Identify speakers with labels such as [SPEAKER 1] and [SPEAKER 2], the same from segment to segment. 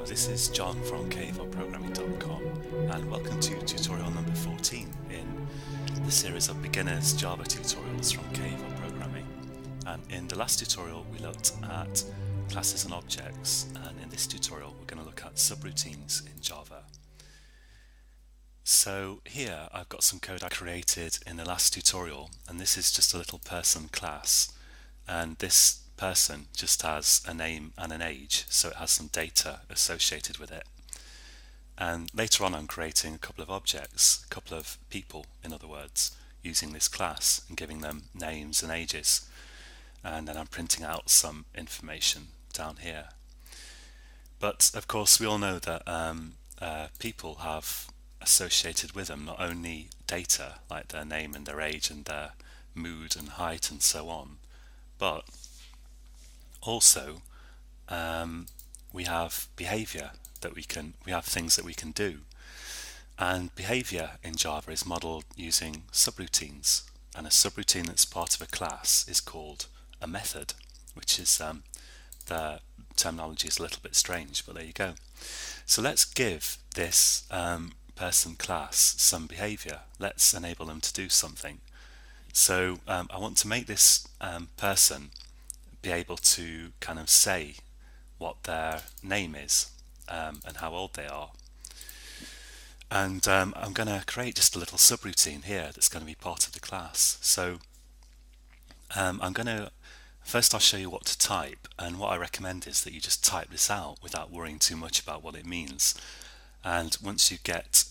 [SPEAKER 1] this is John from caveofprogramming.com and welcome to tutorial number 14 in the series of beginners Java tutorials from Cave of Programming. And in the last tutorial we looked at classes and objects, and in this tutorial we're going to look at subroutines in Java. So here I've got some code I created in the last tutorial, and this is just a little person class, and this person just has a name and an age, so it has some data associated with it. And later on I'm creating a couple of objects, a couple of people in other words, using this class and giving them names and ages, and then I'm printing out some information down here. But of course we all know that people have associated with them not only data like their name and their age and their mood and height and so on, but also we have behavior that we have things that we can do, and behavior in Java is modeled using subroutines, and a subroutine that's part of a class is called a method, which is the terminology is a little bit strange, but there you go. So let's give this person class some behavior. Let's enable them to do something. So I want to make this person be able to kind of say what their name is and how old they are. And I'm going to create just a little subroutine here that's going to be part of the class. So first I'll show you what to type, and what I recommend is that you just type this out without worrying too much about what it means. And once you get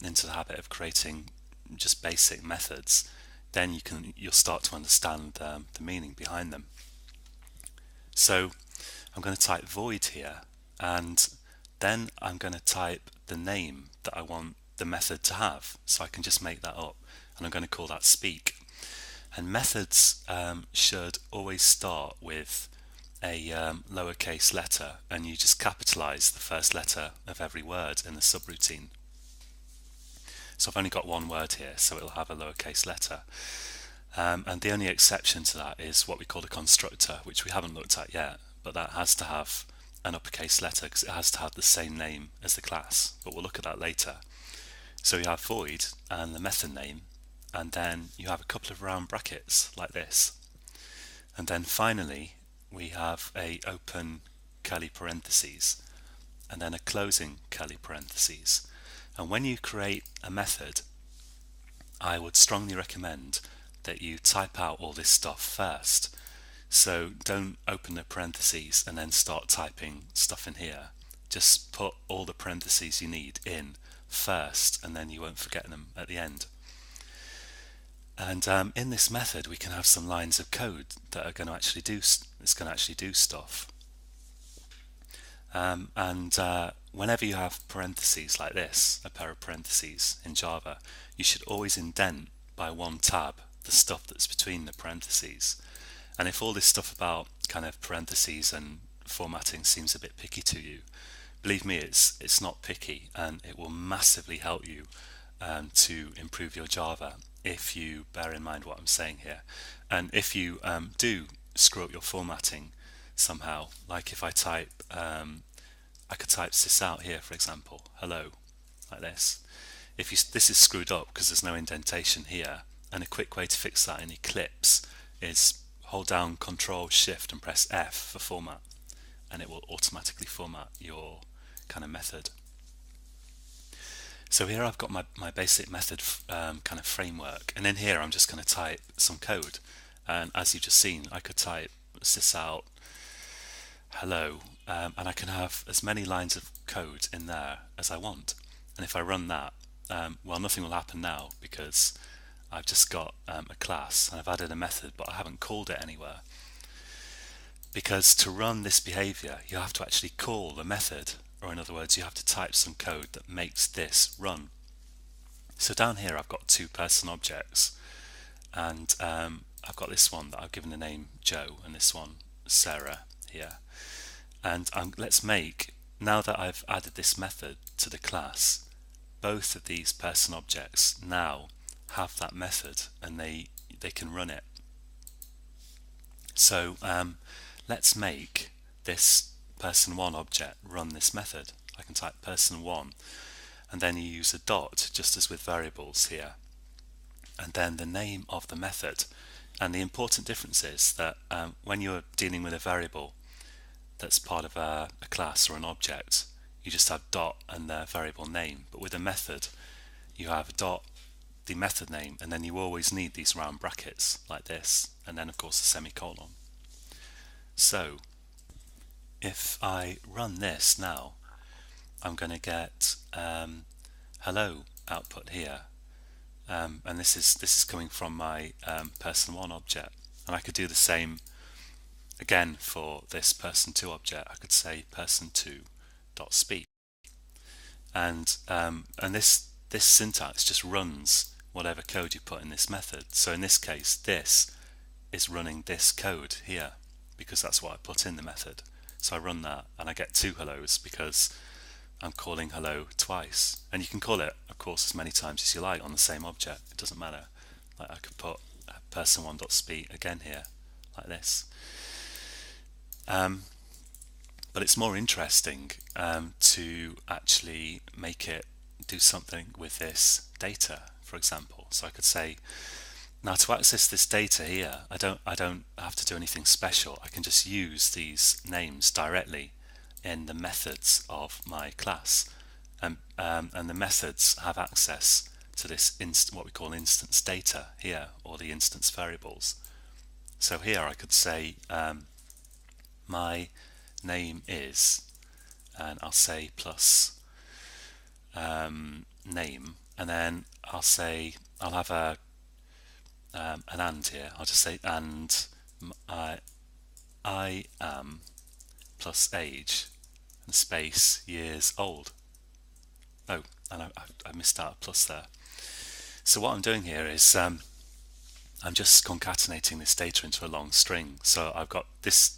[SPEAKER 1] into the habit of creating just basic methods, then you'll start to understand the meaning behind them. So I'm going to type void here, and then I'm going to type the name that I want the method to have. So I can just make that up, and I'm going to call that speak. And methods should always start with a lowercase letter, and you just capitalize the first letter of every word in the subroutine. So I've only got one word here, so it'll have a lowercase letter. And the only exception to that is what we call a constructor, which we haven't looked at yet, but that has to have an uppercase letter because it has to have the same name as the class, but we'll look at that later. So you have void and the method name, and then you have a couple of round brackets like this, and then finally we have a open curly parentheses and then a closing curly parentheses. And when you create a method, I would strongly recommend that you type out all this stuff first. So don't open the parentheses and then start typing stuff in here. Just put all the parentheses you need in first, and then you won't forget them at the end. And in this method we can have some lines of code that are going to actually do stuff. Whenever you have parentheses like this, a pair of parentheses in Java, you should always indent by one tab the stuff that's between the parentheses. And if all this stuff about kind of parentheses and formatting seems a bit picky to you, believe me, it's not picky, and it will massively help you to improve your Java if you bear in mind what I'm saying here. And if you do screw up your formatting somehow, like if I type I could type sys out here, for example, hello, like this. If this is screwed up because there's no indentation here, and a quick way to fix that in Eclipse is hold down Control Shift and press F for format, and it will automatically format your kind of method. So here I've got my basic method kind of framework, and in here I'm just going to type some code, and as you've just seen I could type sys out hello, and I can have as many lines of code in there as I want. And if I run that, well, nothing will happen now because I've just got a class and I've added a method, but I haven't called it anywhere. Because to run this behavior you have to actually call the method, or in other words you have to type some code that makes this run. So down here I've got two person objects, and I've got this one that I've given the name Joe and this one Sarah here. And let's make, now that I've added this method to the class, both of these person objects now have that method and they can run it. So let's make this person1 object run this method. I can type person1, and then you use a dot, just as with variables here, and then the name of the method. And the important difference is that when you're dealing with a variable that's part of a class or an object, you just have dot and the variable name. But with a method, you have dot, the method name, and then you always need these round brackets like this, and then of course a semicolon. So if I run this now, I'm going to get hello output here, and this is coming from my person1 object, and I could do the same again for this person2 object. I could say person2.speak, and this syntax just runs whatever code you put in this method. So in this case, this is running this code here because that's what I put in the method. So I run that and I get 2 hellos because I'm calling hello twice. And you can call it, of course, as many times as you like on the same object. It doesn't matter. Like I could put person1.speak again here, like this. But it's more interesting to actually make it do something with this data, for example. So I could say, now to access this data here, I don't have to do anything special. I can just use these names directly in the methods of my class, and the methods have access to this what we call instance data here, or the instance variables. So here I could say my name is, and I'll say plus name, and then I'll have an and here. I'll just say and I am plus age and space years old. Oh, and I missed out a plus there. So what I'm doing here is I'm just concatenating this data into a long string. So I've got this.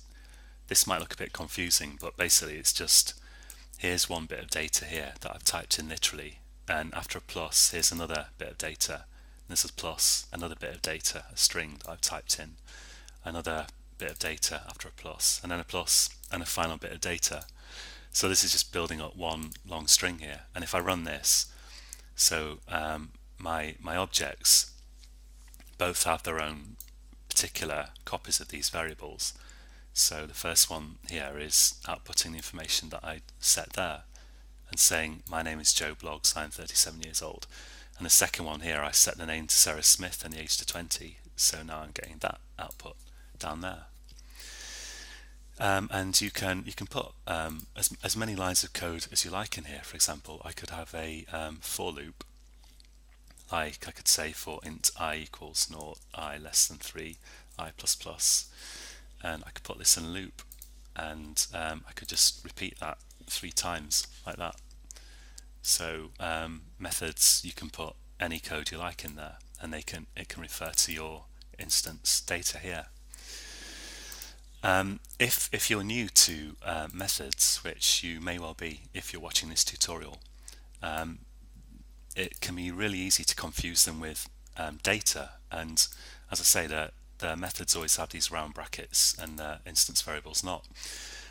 [SPEAKER 1] This might look a bit confusing, but basically it's just, here's one bit of data here that I've typed in literally, and after a plus, here's another bit of data. This is plus, another bit of data, a string that I've typed in, another bit of data after a plus, and then a plus, and a final bit of data. So this is just building up one long string here. And if I run this, so my objects both have their own particular copies of these variables. So the first one here is outputting the information that I set there and saying my name is Joe Bloggs, I'm 37 years old. And the second one here, I set the name to Sarah Smith and the age to 20, so now I'm getting that output down there. And you can put as many lines of code as you like in here. For example, I could have a for loop, like I could say for int I equals 0, I less than 3, I plus plus, and I could put this in a loop, and I could just repeat that 3 times like that. So methods, you can put any code you like in there, and it can refer to your instance data here. If you're new to methods, which you may well be if you're watching this tutorial, it can be really easy to confuse them with data. And as I say, the methods always have these round brackets and the instance variables not.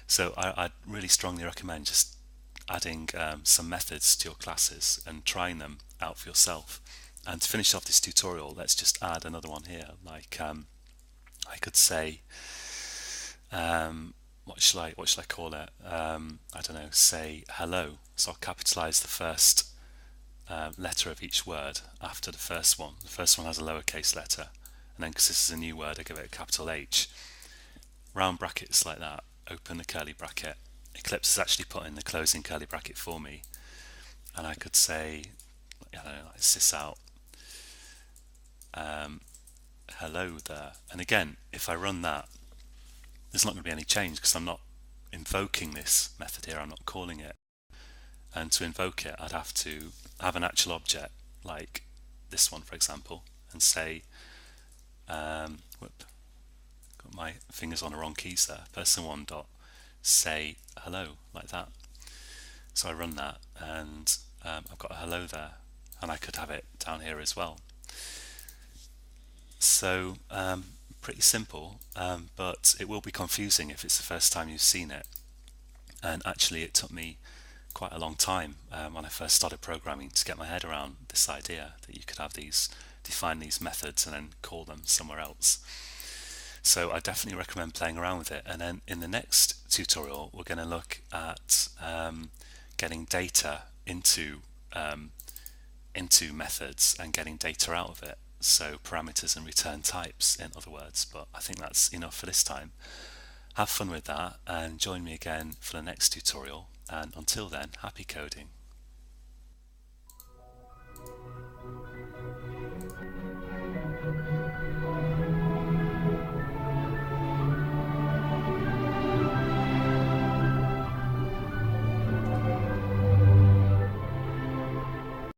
[SPEAKER 1] So I'd really strongly recommend just adding some methods to your classes and trying them out for yourself. And to finish off this tutorial, let's just add another one here. Like I could say, what shall I call it? I don't know. Say hello. So I'll capitalize the first letter of each word after the first one. The first one has a lowercase letter, and then because this is a new word, I give it a capital H. Round brackets like that. Open the curly bracket. Eclipse has actually put in the closing curly bracket for me, and I could say, I don't know, like sys out hello there. And again, if I run that, there's not going to be any change because I'm not invoking this method here. I'm not calling it. And to invoke it, I'd have to have an actual object like this one, for example, and say, whoop, got my fingers on the wrong keys there. Person1 dot say hello, like that. So I run that, and I've got a hello there, and I could have it down here as well. So pretty simple, but it will be confusing if it's the first time you've seen it. And actually it took me quite a long time when I first started programming to get my head around this idea that you could have these, define these methods and then call them somewhere else. So I definitely recommend playing around with it. And then in the next tutorial we're going to look at getting data into methods and getting data out of it, so parameters and return types in other words. But I think that's enough for this time. Have fun with that and join me again for the next tutorial, and until then, happy coding.